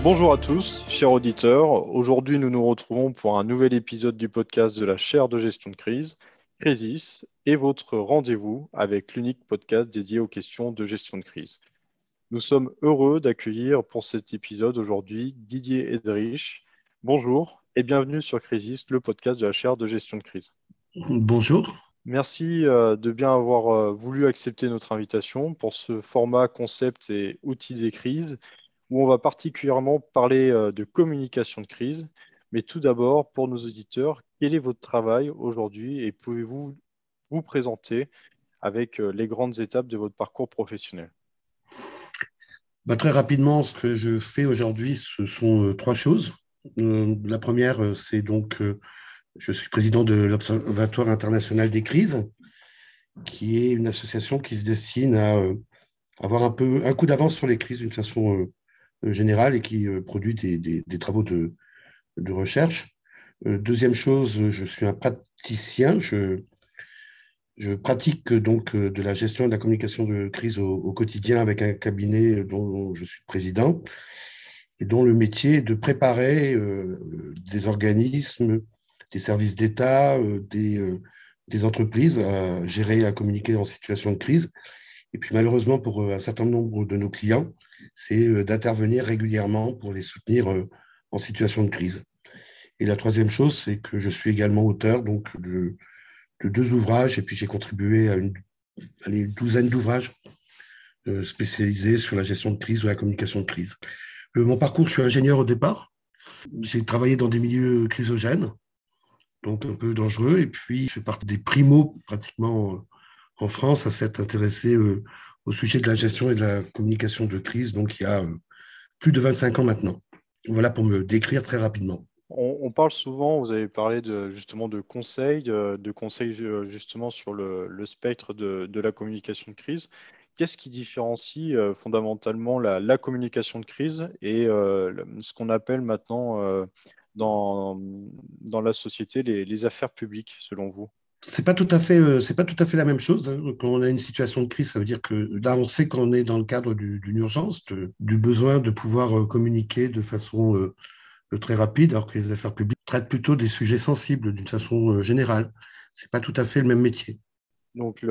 Bonjour à tous, chers auditeurs. Aujourd'hui, nous nous retrouvons pour un nouvel épisode du podcast de la chaire de gestion de crise, Crisis, et votre rendez-vous avec l'unique podcast dédié aux questions de gestion de crise. Nous sommes heureux d'accueillir pour cet épisode aujourd'hui Didier Edrich. Bonjour et bienvenue sur Crisis, le podcast de la chaire de gestion de crise. Bonjour. Merci de bien avoir voulu accepter notre invitation pour ce format concept et outils des crises où on va particulièrement parler de communication de crise. Mais tout d'abord, pour nos auditeurs, quel est votre travail aujourd'hui et pouvez-vous vous présenter avec les grandes étapes de votre parcours professionnel? Très rapidement, ce que je fais aujourd'hui, ce sont trois choses. La première, c'est donc, je suis président de l'Observatoire international des crises, qui est une association qui se destine à avoir un coup d'avance sur les crises d'une façon générale et qui produit des travaux de recherche. Deuxième chose, je suis un praticien. Je pratique donc de la gestion et de la communication de crise au quotidien avec un cabinet dont je suis président et dont le métier est de préparer des organismes, des services d'État, des entreprises à gérer et à communiquer en situation de crise. Et puis malheureusement pour un certain nombre de nos clients, c'est d'intervenir régulièrement pour les soutenir en situation de crise. Et la troisième chose, c'est que je suis également auteur donc, de deux ouvrages et puis j'ai contribué à une douzaine d'ouvrages spécialisés sur la gestion de crise ou la communication de crise. Mon parcours, je suis ingénieur au départ. J'ai travaillé dans des milieux chrysogènes, donc un peu dangereux, et puis je fais partie des primos pratiquement en France à s'être intéressé au sujet de la gestion et de la communication de crise, donc il y a plus de 25 ans maintenant. Voilà pour me décrire très rapidement. On parle souvent, vous avez parlé justement de conseils justement sur le spectre de la communication de crise. Qu'est-ce qui différencie fondamentalement la communication de crise et ce qu'on appelle maintenant dans, dans la société les affaires publiques, selon vous? C'est pas tout à fait la même chose, hein. Quand on a une situation de crise, ça veut dire que là, on sait qu'on est dans le cadre d'une urgence, du besoin de pouvoir communiquer de façon très rapide, alors que les affaires publiques traitent plutôt des sujets sensibles d'une façon générale. C'est pas tout à fait le même métier. Donc,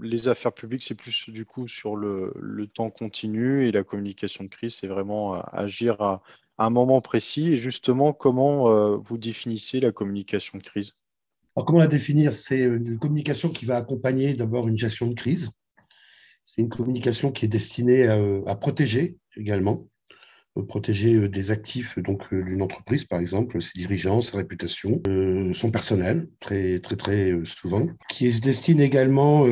les affaires publiques, c'est plus du coup sur le temps continu et la communication de crise, c'est vraiment agir à un moment précis. Et justement, comment vous définissez la communication de crise? Alors, comment la définir? C'est une communication qui va accompagner d'abord une gestion de crise. C'est une communication qui est destinée à protéger également, protéger des actifs donc d'une entreprise, par exemple, ses dirigeants, sa réputation, son personnel, très, très, très souvent, qui se destine également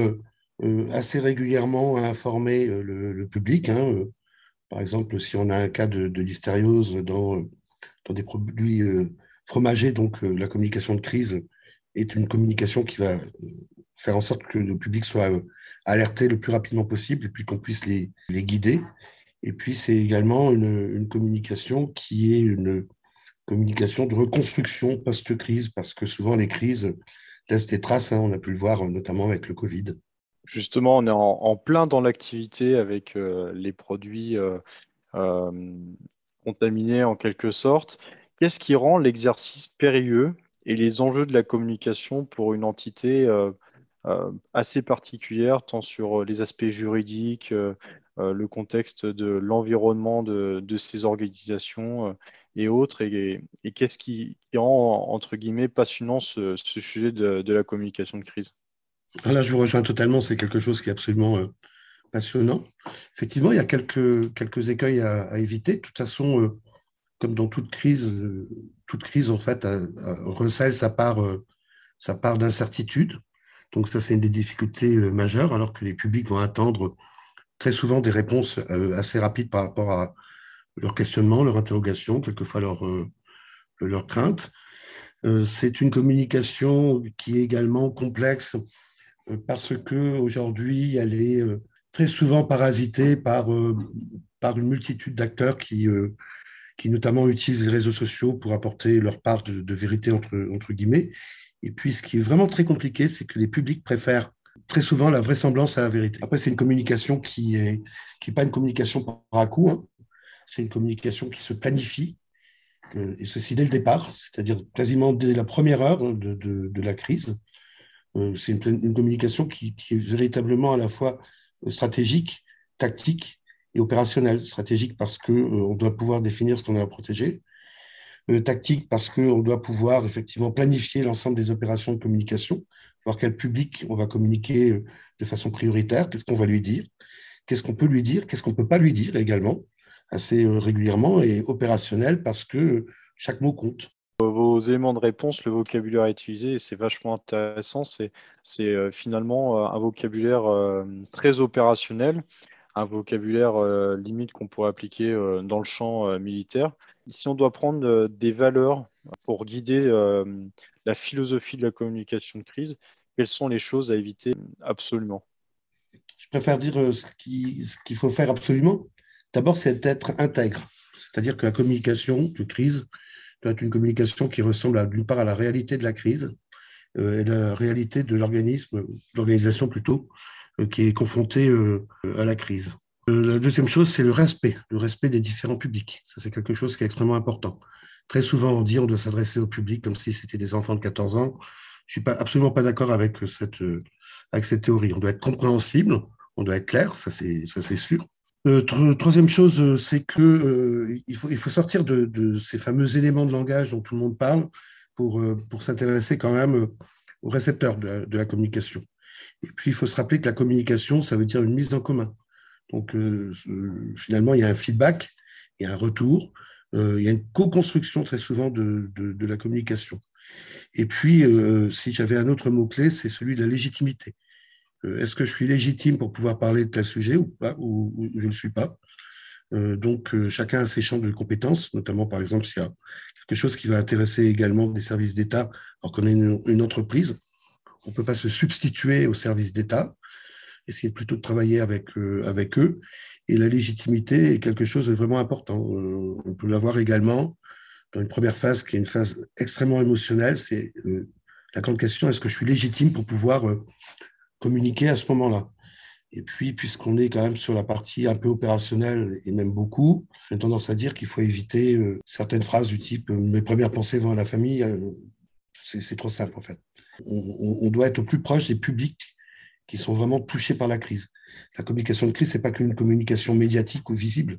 assez régulièrement à informer le public, hein. Par exemple, si on a un cas de listériose dans des produits fromagers, donc la communication de crise est une communication qui va faire en sorte que le public soit alerté le plus rapidement possible et puis qu'on puisse les guider. Et puis, c'est également une communication qui est une communication de reconstruction post-crise, parce que souvent les crises laissent des traces, hein, on a pu le voir notamment avec le Covid. Justement, on est en plein dans l'activité avec les produits euh, contaminés en quelque sorte. Qu'est-ce qui rend l'exercice périlleux et les enjeux de la communication pour une entité assez particulière, tant sur les aspects juridiques, le contexte de l'environnement de ces organisations et autres, et qu'est-ce qui rend, entre guillemets, passionnant ce sujet de la communication de crise? Là, je vous rejoins totalement, c'est quelque chose qui est absolument passionnant. Effectivement, il y a quelques écueils à éviter. De toute façon, comme dans toute crise en fait recèle sa part d'incertitude. Donc ça, c'est une des difficultés majeures, alors que les publics vont attendre très souvent des réponses assez rapides par rapport à leurs questionnements, leurs interrogations, quelquefois leurs craintes. C'est une communication qui est également complexe parce que aujourd'hui, elle est très souvent parasitée par une multitude d'acteurs qui notamment utilisent les réseaux sociaux pour apporter leur part de vérité entre guillemets. Et puis, ce qui est vraiment très compliqué, c'est que les publics préfèrent très souvent la vraisemblance à la vérité. Après, c'est une communication qui est pas une communication par à coup, hein. c'est une communication qui se planifie, et ceci dès le départ, c'est-à-dire quasiment dès la première heure de la crise. C'est une communication qui est véritablement à la fois stratégique, tactique et opérationnelle. Stratégique parce qu'on doit pouvoir définir ce qu'on a à protéger. Tactique parce qu'on doit pouvoir effectivement planifier l'ensemble des opérations de communication, voir quel public on va communiquer de façon prioritaire, qu'est-ce qu'on va lui dire, qu'est-ce qu'on peut lui dire, qu'est-ce qu'on ne peut pas lui dire également, assez régulièrement, et opérationnel parce que chaque mot compte. Vos éléments de réponse, le vocabulaire utilisé, et c'est vachement intéressant. C'est finalement un vocabulaire très opérationnel, un vocabulaire limite qu'on pourrait appliquer dans le champ militaire. Si on doit prendre des valeurs pour guider la philosophie de la communication de crise, quelles sont les choses à éviter absolument? Je préfère dire ce qu'il faut faire absolument. D'abord, c'est d'être intègre. C'est-à-dire que la communication de crise doit être une communication qui ressemble d'une part à la réalité de la crise et la réalité de l'organisation plutôt, qui est confrontée à la crise. La deuxième chose, c'est le respect des différents publics. Ça, c'est quelque chose qui est extrêmement important. Très souvent, on dit on doit s'adresser au public comme si c'était des enfants de 14 ans. Je ne suis absolument pas d'accord avec cette théorie. On doit être compréhensible, on doit être clair, ça c'est sûr. Troisième chose, c'est que il faut sortir de ces fameux éléments de langage dont tout le monde parle pour s'intéresser quand même aux récepteurs de la communication. Et puis, il faut se rappeler que la communication, ça veut dire une mise en commun. Donc, finalement, il y a un feedback, il y a un retour, il y a une co-construction très souvent de la communication. Et puis, si j'avais un autre mot-clé, c'est celui de la légitimité. Est-ce que je suis légitime pour pouvoir parler de tel sujet ou pas, ou je ne le suis pas? Donc, chacun a ses champs de compétences, notamment, par exemple, s'il y a quelque chose qui va intéresser également des services d'État, alors qu'on est une entreprise, on ne peut pas se substituer aux services d'État, essayer plutôt de travailler avec eux. Et la légitimité est quelque chose de vraiment important. On peut l'avoir également dans une première phase qui est une phase extrêmement émotionnelle. C'est la grande question, est-ce que je suis légitime pour pouvoir communiquer à ce moment-là? Et puis, puisqu'on est quand même sur la partie un peu opérationnelle, et même beaucoup, j'ai tendance à dire qu'il faut éviter certaines phrases du type mes premières pensées vont à la famille. C'est trop simple, en fait. On doit être au plus proche des publics qui sont vraiment touchés par la crise. La communication de crise, ce n'est pas qu'une communication médiatique ou visible.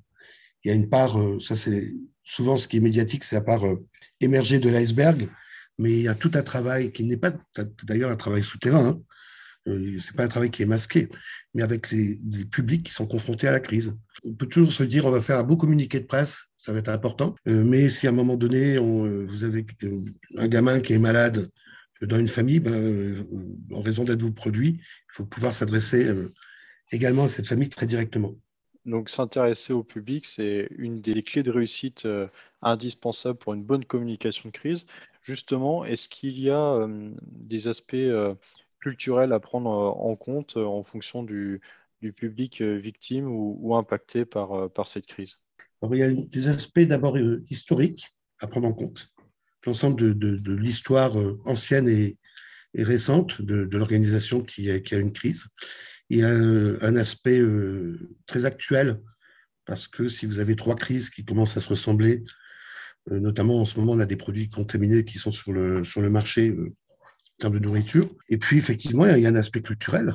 Il y a une part, ça c'est souvent ce qui est médiatique, c'est la part émergée de l'iceberg, mais il y a tout un travail qui n'est pas d'ailleurs un travail souterrain, hein. Ce n'est pas un travail qui est masqué, mais avec les publics qui sont confrontés à la crise. On peut toujours se dire on va faire un beau communiqué de presse, ça va être important, mais si à un moment donné, vous avez un gamin qui est malade dans une famille, en raison d'être vos produits, il faut pouvoir s'adresser également à cette famille très directement. Donc, s'intéresser au public, c'est une des clés de réussite indispensables pour une bonne communication de crise. Justement, est-ce qu'il y a des aspects culturels à prendre en compte en fonction du public victime ou impacté par cette crise? Alors, il y a des aspects d'abord historiques à prendre en compte. L'ensemble de l'histoire ancienne et récente de l'organisation qui a une crise. Il y a un aspect très actuel, parce que si vous avez trois crises qui commencent à se ressembler, notamment en ce moment, on a des produits contaminés qui sont sur le marché en termes de nourriture. Et puis, effectivement, il y a un aspect culturel,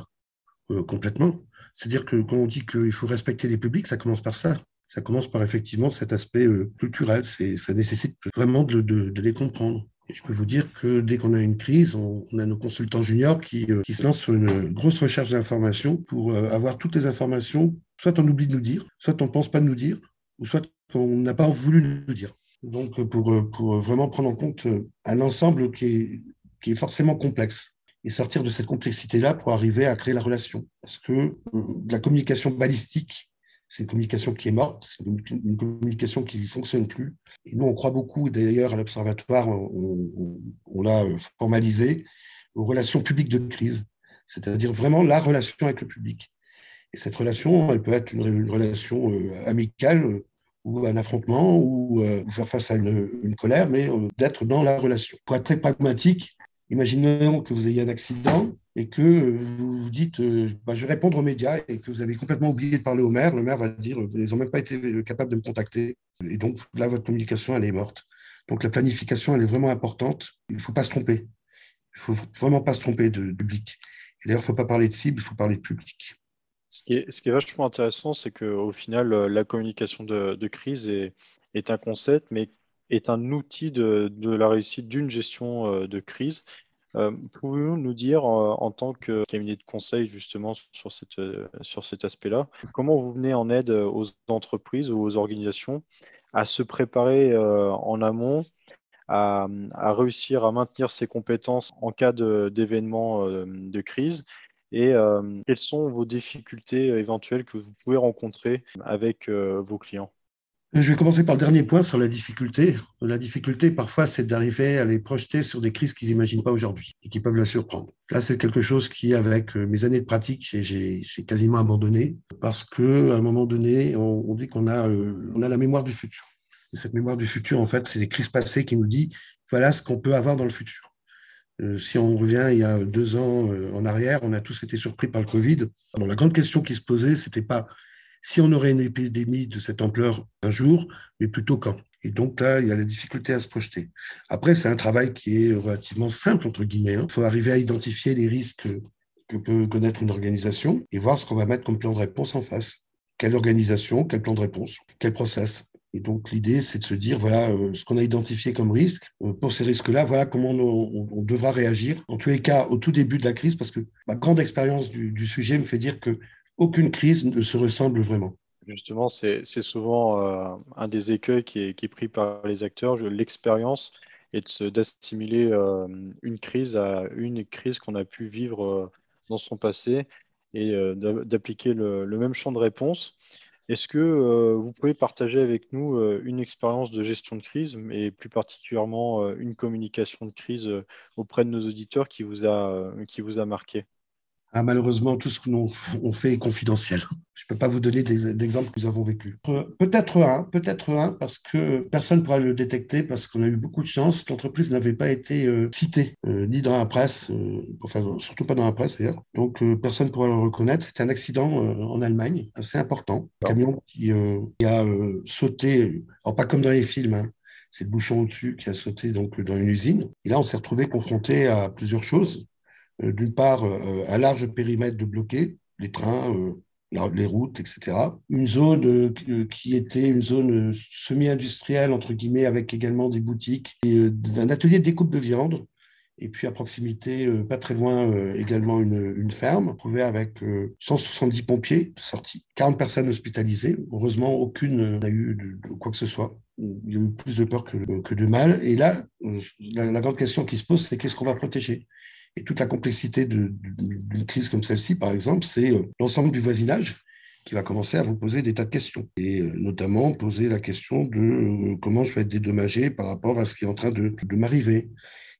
complètement. C'est-à-dire que quand on dit qu'il faut respecter les publics, ça commence par ça. Ça commence par effectivement cet aspect culturel. Ça nécessite vraiment de les comprendre. Et je peux vous dire que dès qu'on a une crise, on a nos consultants juniors qui se lancent sur une grosse recherche d'informations pour avoir toutes les informations. Soit on oublie de nous dire, soit on ne pense pas de nous dire, ou soit on n'a pas voulu nous dire. Donc, pour vraiment prendre en compte un ensemble qui est forcément complexe et sortir de cette complexité-là pour arriver à créer la relation. Parce que la communication balistique, c'est une communication qui est morte, c'est une communication qui ne fonctionne plus. Et nous, on croit beaucoup, d'ailleurs, à l'Observatoire, on l'a formalisé, aux relations publiques de crise, c'est-à-dire vraiment la relation avec le public. Et cette relation, elle peut être une relation amicale ou un affrontement ou faire face à une colère, mais d'être dans la relation. Pour être très pragmatique, imaginons que vous ayez un accident, et que vous vous dites, bah, je vais répondre aux médias et que vous avez complètement oublié de parler au maire, le maire va dire, ils n'ont même pas été capables de me contacter. Et donc là, votre communication, elle est morte. Donc la planification, elle est vraiment importante. Il ne faut pas se tromper. Il ne faut vraiment pas se tromper de public. Et d'ailleurs, il ne faut pas parler de cible, il faut parler de public. Ce qui est vachement intéressant, c'est qu'au final, la communication de crise est un concept, mais est un outil de la réussite d'une gestion de crise. Pouvez-vous nous dire, en tant que cabinet de conseil, justement, sur cet aspect-là, comment vous venez en aide aux entreprises ou aux organisations à se préparer en amont, à réussir à maintenir ses compétences en cas d'événements de crise? Et quelles sont vos difficultés éventuelles que vous pouvez rencontrer avec vos clients? Je vais commencer par le dernier point sur la difficulté. La difficulté, parfois, c'est d'arriver à les projeter sur des crises qu'ils n'imaginent pas aujourd'hui et qui peuvent la surprendre. Là, c'est quelque chose qui, avec mes années de pratique, j'ai quasiment abandonné parce qu'à un moment donné, on dit on a la mémoire du futur. Et cette mémoire du futur, en fait, c'est des crises passées qui nous disent voilà ce qu'on peut avoir dans le futur. Si on revient il y a 2 ans en arrière, on a tous été surpris par le Covid. Bon, la grande question qui se posait, c'était pas si on aurait une épidémie de cette ampleur un jour, mais plutôt quand. Et donc là, il y a la difficulté à se projeter. Après, c'est un travail qui est relativement simple, entre guillemets, hein. Il faut arriver à identifier les risques que peut connaître une organisation et voir ce qu'on va mettre comme plan de réponse en face. Quelle organisation, quel plan de réponse, quel process. Et donc, l'idée, c'est de se dire, voilà, ce qu'on a identifié comme risque, pour ces risques-là, voilà comment on devra réagir. En tous les cas, au tout début de la crise, parce que ma grande expérience du sujet me fait dire que aucune crise ne se ressemble vraiment. Justement, c'est souvent un des écueils qui est pris par les acteurs, l'expérience, et d'assimiler une crise à une crise qu'on a pu vivre dans son passé et d'appliquer le même champ de réponse. Est-ce que vous pouvez partager avec nous une expérience de gestion de crise, et plus particulièrement une communication de crise auprès de nos auditeurs qui vous a marqué? Ah, malheureusement, tout ce que nous on fait est confidentiel. Je ne peux pas vous donner d'exemples que nous avons vécus. Peut-être un, parce que personne ne pourra le détecter, parce qu'on a eu beaucoup de chance. L'entreprise n'avait pas été citée, ni dans la presse, enfin, surtout pas dans la presse d'ailleurs. Donc, personne ne pourra le reconnaître. C'était un accident en Allemagne, assez important. Un camion qui a sauté, alors pas comme dans les films, hein. C'est le bouchon au-dessus qui a sauté donc dans une usine. Et là, on s'est retrouvé confronté à plusieurs choses. D'une part, un large périmètre de bloqués, les trains, les routes, etc. Une zone qui était une zone semi-industrielle, entre guillemets, avec également des boutiques, et un atelier de découpe de viande. Et puis à proximité, pas très loin, également une ferme. On trouvait avec 170 pompiers sortis, 40 personnes hospitalisées. Heureusement, aucune n'a eu de quoi que ce soit. Il y a eu plus de peur que de mal. Et là, la grande question qui se pose, c'est qu'est-ce qu'on va protéger? Et toute la complexité d'une crise comme celle-ci, par exemple, c'est l'ensemble du voisinage qui va commencer à vous poser des tas de questions. Et notamment poser la question de comment je vais être dédommagé par rapport à ce qui est en train de m'arriver.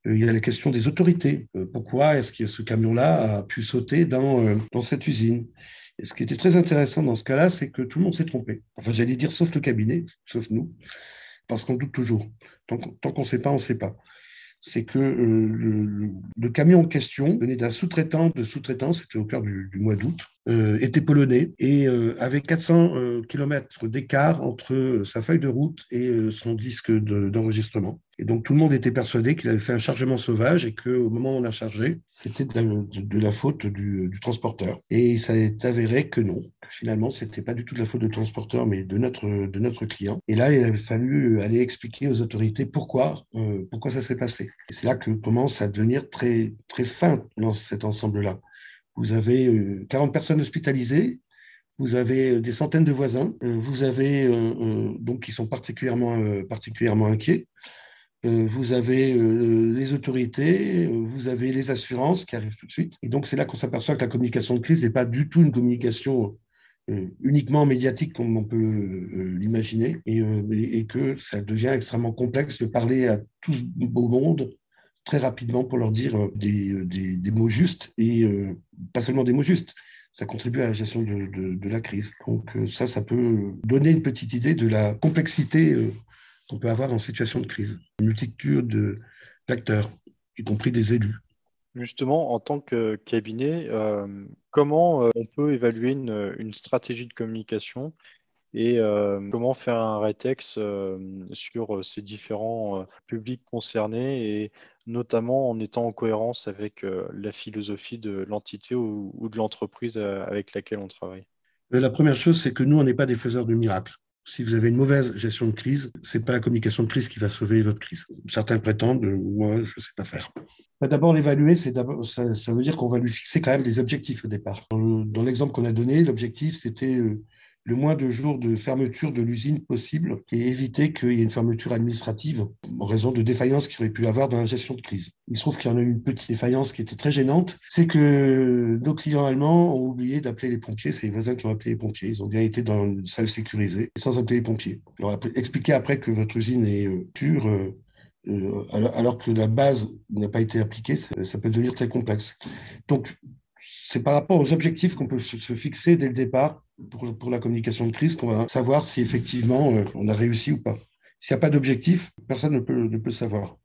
Il y a la question des autorités. Pourquoi est-ce que ce camion-là a pu sauter dans cette usine? Et ce qui était très intéressant dans ce cas-là, c'est que tout le monde s'est trompé. Enfin, j'allais dire sauf le cabinet, sauf nous, parce qu'on doute toujours. Tant qu'on ne sait pas, on ne sait pas. C'est que le camion en question venait d'un sous-traitant de sous-traitant, c'était au cœur du mois d'août, était polonais et avait 400 kilomètres d'écart entre sa feuille de route et son disque d'enregistrement. Et donc tout le monde était persuadé qu'il avait fait un chargement sauvage et qu'au moment où on a chargé, c'était de la faute du transporteur. Et ça est avéré que non. Finalement, c'était pas du tout de la faute du transporteur, mais de notre client. Et là, il a fallu aller expliquer aux autorités pourquoi ça s'est passé. Et c'est là que commence à devenir très, très fin dans cet ensemble-là. Vous avez 40 personnes hospitalisées, vous avez des centaines de voisins, vous avez donc qui sont particulièrement inquiets. Vous avez les autorités, vous avez les assurances qui arrivent tout de suite. Et donc, c'est là qu'on s'aperçoit que la communication de crise n'est pas du tout une communication uniquement médiatique comme on peut l'imaginer et que ça devient extrêmement complexe de parler à tout ce beau monde très rapidement pour leur dire des mots justes et pas seulement des mots justes. Ça contribue à la gestion de la crise. Donc ça peut donner une petite idée de la complexité qu'on peut avoir en situation de crise. Une multitude d'acteurs, y compris des élus. Justement, en tant que cabinet, comment on peut évaluer une stratégie de communication et comment faire un rétex sur ces différents publics concernés et notamment en étant en cohérence avec la philosophie de l'entité ou de l'entreprise avec laquelle on travaille. La première chose, c'est que nous, on n'est pas des faiseurs de miracles. Si vous avez une mauvaise gestion de crise, c'est pas la communication de crise qui va sauver votre crise. Certains prétendent, moi, je ne sais pas faire. D'abord, l'évaluer, ça veut dire qu'on va lui fixer quand même des objectifs au départ. Dans l'exemple qu'on a donné, l'objectif, c'était le moins de jours de fermeture de l'usine possible et éviter qu'il y ait une fermeture administrative en raison de défaillances qu'il aurait pu avoir dans la gestion de crise. Il se trouve qu'il y en a eu une petite défaillance qui était très gênante, c'est que nos clients allemands ont oublié d'appeler les pompiers, c'est les voisins qui ont appelé les pompiers. Ils ont bien été dans une salle sécurisée sans appeler les pompiers. Je leur ai expliqué après que votre usine est sûre. Alors que la base n'a pas été appliquée, ça peut devenir très complexe. Donc, c'est par rapport aux objectifs qu'on peut se fixer dès le départ pour la communication de crise qu'on va savoir si effectivement on a réussi ou pas. S'il n'y a pas d'objectif, personne ne peut savoir.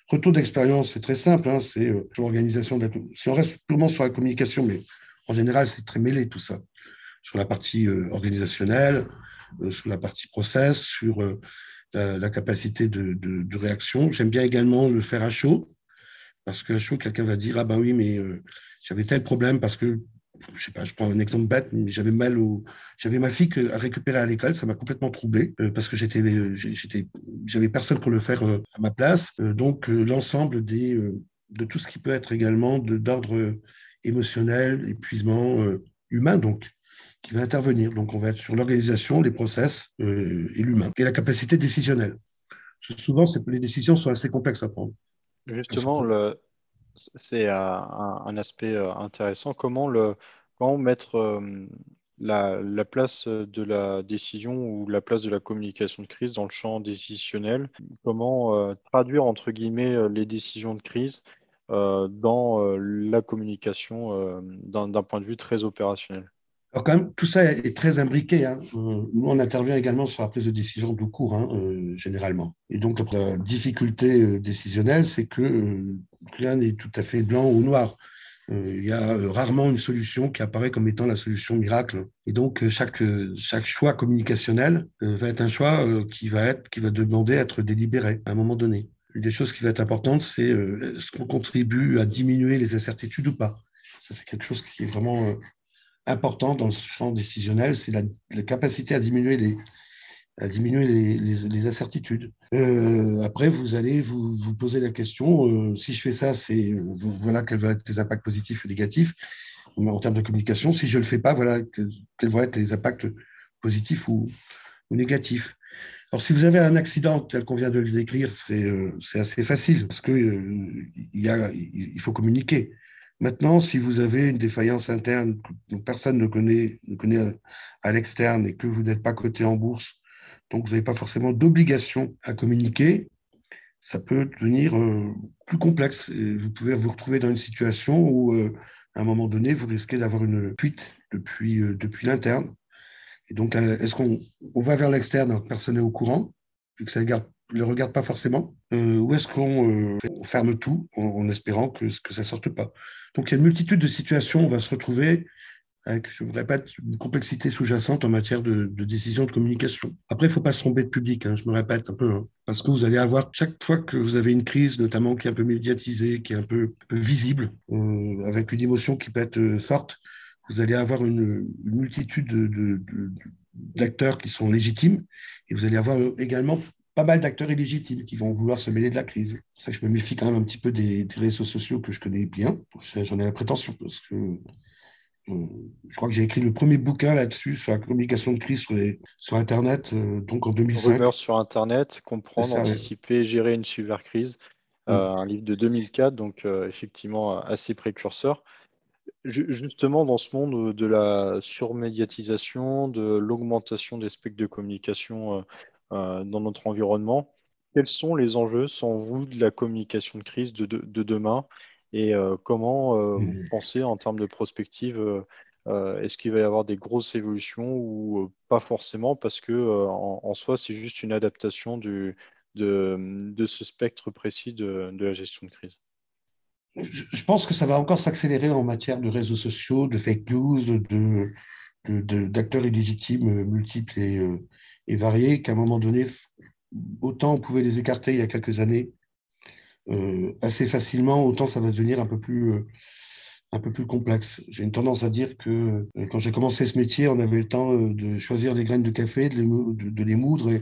Retour d'expérience, c'est très simple, hein, c'est sur l'organisation de la. Si on reste purement sur la communication, mais en général, c'est très mêlé tout ça. Sur la partie organisationnelle, sur la partie process, sur la capacité de réaction. J'aime bien également le faire à chaud, parce qu'à chaud, quelqu'un va dire, ah ben oui, mais j'avais tel problème parce que, je sais pas, je prends un exemple bête, mais j'avais ma fille à récupérer à l'école, ça m'a complètement troublé, parce que j'avais personne pour le faire à ma place. Donc, l'ensemble de tout ce qui peut être également d'ordre émotionnel, épuisement humain, donc qui va intervenir. Donc, on va être sur l'organisation, les process et l'humain. Et la capacité décisionnelle. Souvent, les décisions sont assez complexes à prendre. Justement, c'est un aspect intéressant. Comment mettre la place de la décision ou la place de la communication de crise dans le champ décisionnel? Comment traduire, entre guillemets, les décisions de crise dans la communication d'un point de vue très opérationnel? Alors quand même, tout ça est très imbriqué, hein. Nous, on intervient également sur la prise de décision tout court, hein, généralement. Et donc, la difficulté décisionnelle, c'est que rien n'est tout à fait blanc ou noir. Il y a rarement une solution qui apparaît comme étant la solution miracle. Et donc, chaque choix communicationnel va être un choix qui va demander à être délibéré à un moment donné. Une des choses qui va être importante, c'est est-ce qu'on contribue à diminuer les incertitudes ou pas? Ça, c'est quelque chose qui est vraiment important dans ce champ décisionnel, c'est la capacité à diminuer les incertitudes. Après, vous allez vous poser la question, si je fais ça, voilà quels vont être les impacts positifs et négatifs en termes de communication. Si je ne le fais pas, voilà quels vont être les impacts positifs ou négatifs. Alors, si vous avez un accident tel qu'on vient de le décrire, c'est assez facile parce que il faut communiquer. Maintenant, si vous avez une défaillance interne que personne ne connaît à l'externe et que vous n'êtes pas coté en bourse, donc vous n'avez pas forcément d'obligation à communiquer, ça peut devenir plus complexe. Et vous pouvez vous retrouver dans une situation où, à un moment donné, vous risquez d'avoir une fuite depuis l'interne. Et donc, est-ce qu'on va vers l'externe alors que personne n'est au courant et que ça ne le regarde pas forcément, ou est-ce qu'on ferme tout en espérant que ça ne sorte pas? Donc, il y a une multitude de situations où on va se retrouver avec, je vous répète, une complexité sous-jacente en matière de décision de communication. Après, il ne faut pas se tromper de public, hein, je me répète un peu, hein, parce que vous allez avoir, chaque fois que vous avez une crise, notamment qui est un peu médiatisée, qui est un peu visible, avec une émotion qui peut être forte, vous allez avoir une multitude d'acteurs qui sont légitimes, et vous allez avoir également pas mal d'acteurs illégitimes qui vont vouloir se mêler de la crise. C'est pour ça que je me méfie quand même un petit peu des réseaux sociaux que je connais bien. J'en ai la prétention, parce que je crois que j'ai écrit le premier bouquin là-dessus, sur la communication de crise sur Internet, donc en 2005. Rumeurs sur Internet, C'est comprendre, ça, ouais. anticiper, gérer une cybercrise. Mm. Un livre de 2004, donc effectivement assez précurseur. Justement, dans ce monde de la surmédiatisation, de l'augmentation des spectres de communication dans notre environnement, quels sont les enjeux, sans vous, de la communication de crise de demain et comment vous Mm. pensez en termes de prospective, est-ce qu'il va y avoir des grosses évolutions ou pas forcément parce que en soi, c'est juste une adaptation de ce spectre précis de la gestion de crise? Je pense que ça va encore s'accélérer en matière de réseaux sociaux, de fake news, d'acteurs illégitimes multiples et variés, qu'à un moment donné, autant on pouvait les écarter il y a quelques années assez facilement, autant ça va devenir un peu plus complexe. J'ai une tendance à dire que quand j'ai commencé ce métier, on avait le temps de choisir les graines de café, de les moudre et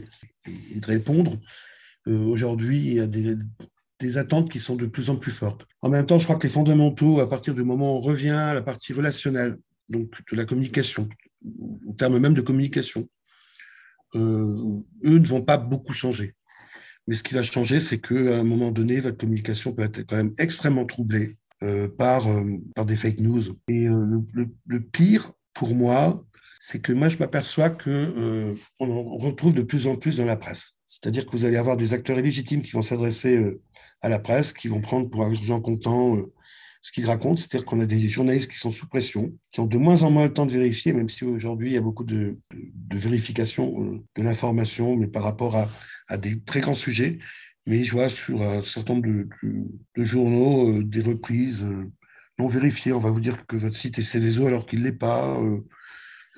de répondre. Aujourd'hui, il y a des attentes qui sont de plus en plus fortes. En même temps, je crois que les fondamentaux, à partir du moment où on revient à la partie relationnelle, donc de la communication, au terme même de communication, eux ne vont pas beaucoup changer. Mais ce qui va changer, c'est qu'à un moment donné, votre communication peut être quand même extrêmement troublée par des fake news. Et le pire, pour moi, c'est que moi, je m'aperçois que on retrouve de plus en plus dans la presse. C'est-à-dire que vous allez avoir des acteurs illégitimes qui vont s'adresser à la presse, qui vont prendre pour argent comptant ce qu'ils racontent. C'est-à-dire qu'on a des journalistes qui sont sous pression, qui ont de moins en moins le temps de vérifier, même si aujourd'hui, il y a beaucoup de vérification de l'information, mais par rapport à des très grands sujets. Mais je vois sur un certain nombre de journaux des reprises non vérifiées. On va vous dire que votre site est Céveso alors qu'il ne l'est pas.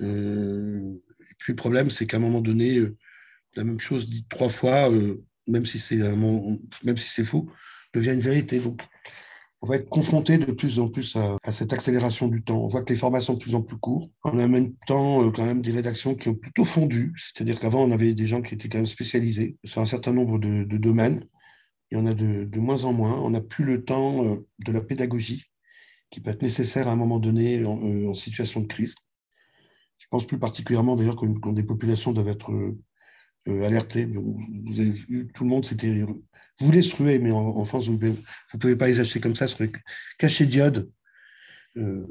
Et puis le problème, c'est qu'à un moment donné, la même chose dite trois fois, même si c'est faux, devient une vérité. Donc, on va être confronté de plus en plus à cette accélération du temps. On voit que les formats sont de plus en plus courts. En même temps, quand même, des rédactions qui ont plutôt fondu. C'est-à-dire qu'avant, on avait des gens qui étaient quand même spécialisés sur un certain nombre de domaines. Il y en a de moins en moins. On n'a plus le temps de la pédagogie qui peut être nécessaire à un moment donné en situation de crise. Je pense plus particulièrement d'ailleurs quand des populations doivent être alertées. Vous avez vu, tout le monde s'était voulait se ruer, mais en France, vous ne pouvez pas les acheter comme ça sur les cachets d'iode.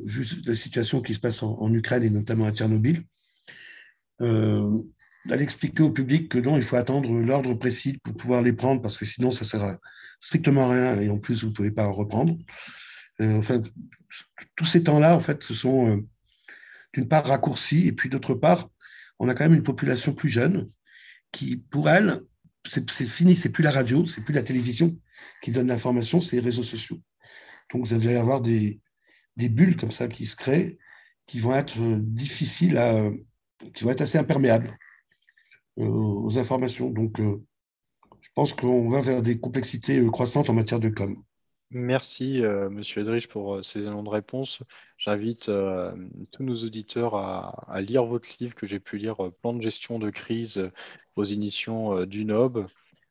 Juste la situation qui se passe en Ukraine et notamment à Tchernobyl. D'aller expliquer au public que non, il faut attendre l'ordre précis pour pouvoir les prendre parce que sinon, ça ne sert à strictement à rien et en plus, vous ne pouvez pas en reprendre. Enfin, tous ces temps-là, en fait, ce sont d'une part raccourcis et puis d'autre part, on a quand même une population plus jeune qui, pour elle, c'est fini, c'est plus la radio, c'est plus la télévision qui donne l'information, c'est les réseaux sociaux. Donc, vous allez avoir des bulles comme ça qui se créent, qui vont être difficiles qui vont être assez imperméables aux informations. Donc, je pense qu'on va vers des complexités croissantes en matière de com. Merci, Monsieur Edrich, pour ces éléments de réponse. J'invite tous nos auditeurs à lire votre livre que j'ai pu lire, Plan de gestion de crise aux éditions du NOB,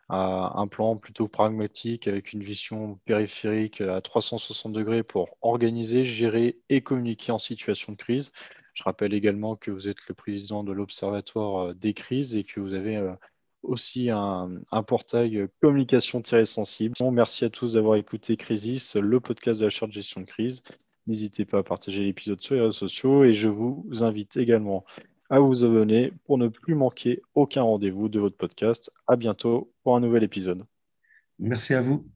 un plan plutôt pragmatique avec une vision périphérique à 360 degrés pour organiser, gérer et communiquer en situation de crise. Je rappelle également que vous êtes le président de l'Observatoire des crises et que vous avez aussi un portail communication-sensible. Merci à tous d'avoir écouté Crisis, le podcast de la charte de gestion de crise. N'hésitez pas à partager l'épisode sur les réseaux sociaux et je vous invite également à vous abonner pour ne plus manquer aucun rendez-vous de votre podcast. À bientôt pour un nouvel épisode. Merci à vous.